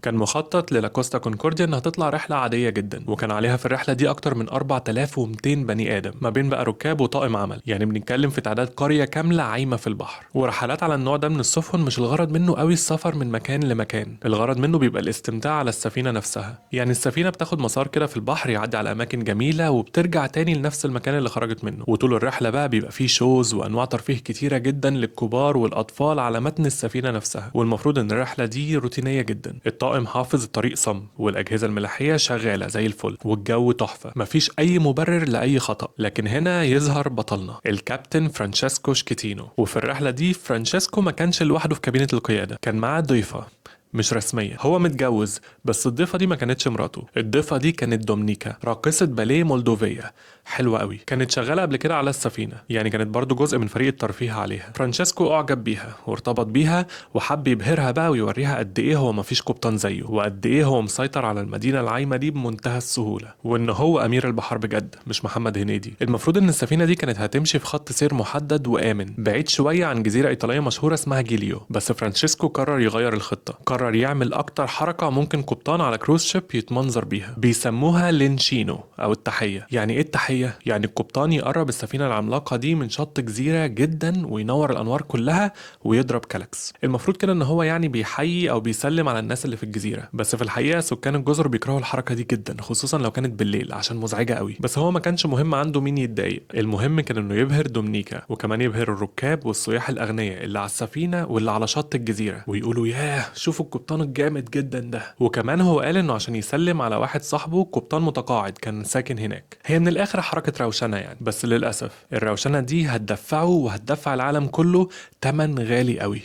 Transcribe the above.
كان مخطط للاكوستا كونكورديا انها تطلع رحله عاديه جدا، وكان عليها في الرحله دي اكتر من 4200 بني ادم ما بين بقى ركاب وطاقم عمل، يعني بنتكلم في تعداد قريه كامله عايمه في البحر. ورحلات على النوع ده من السفن مش الغرض منه قوي السفر من مكان لمكان، الغرض منه بيبقى الاستمتاع على السفينه نفسها. يعني السفينه بتاخد مسار كده في البحر يعدي على اماكن جميله وبترجع تاني لنفس المكان اللي خرجت منه. وطول الرحله بقى بيبقى فيه شوز وانواع ترفيه كتيره جدا للكبار والاطفال على متن السفينه نفسها. والمفروض ان الرحله دي روتينيه جدا، الطاقم حافظ الطريق صم، والاجهزه الملاحيه شغاله زي الفل، والجو تحفه، مفيش اي مبرر لاي خطا. لكن هنا يظهر بطلنا الكابتن فرانشيسكو شكيتينو. وفي الرحله دي فرانشيسكو ما كانش لوحده في كابينه القياده، كان معاه ضيفه مش رسمية. هو متجوز، بس الضيفة دي ما كانتش مراته، الضيفة دي كانت دومنيكا، راقصة باليه مولدوفية حلوة قوي، كانت شغالة قبل كده على السفينة، يعني كانت برضو جزء من فريق الترفيه عليها. فرانشيسكو أعجب بيها وارتبط بيها، وحب يبهرها بقى ويوريها قد إيه هو مفيش قبطان زيه، وقد إيه هو مسيطر على المدينة العايمة دي بمنتهى السهولة، وإن هو أمير البحر بجد مش محمد هنيدي. المفروض إن السفينة دي كانت هتمشي في خط سير محدد وآمن بعيد شوية عن جزيرة إيطالية مشهورة اسمها جيليو، بس فرانشيسكو قرر يغير الخطة، قرر يعمل اكتر حركة ممكن قبطان على كروز شيب يتمنظر بيها، بيسموها لينشينو او التحية. يعني ايه التحية؟ يعني القبطان يقرب السفينة العملاقة دي من شط جزيرة جدا وينور الانوار كلها ويضرب كلاكس. المفروض كده ان هو يعني بيحيي او بيسلم على الناس اللي في الجزيرة، بس في الحقيقة سكان الجزر بيكرهوا الحركة دي جدا، خصوصا لو كانت بالليل عشان مزعجة قوي. بس هو ما كانش مهم عنده مين يتضايق، المهم كان انه يبهر دومنيكا، وكمان يبهر الركاب والسياح الاغنياء اللي على السفينة واللي على شط الجزيرة، ويقولوا ياه شوفوا القبطان جامد جدا ده. وكمان هو قال انه عشان يسلم على واحد صاحبه قبطان متقاعد كان ساكن هناك. هي من الاخر حركة روشنة يعني، بس للاسف الروشنة دي هتدفعه وهتدفع العالم كله تمن غالي قوي.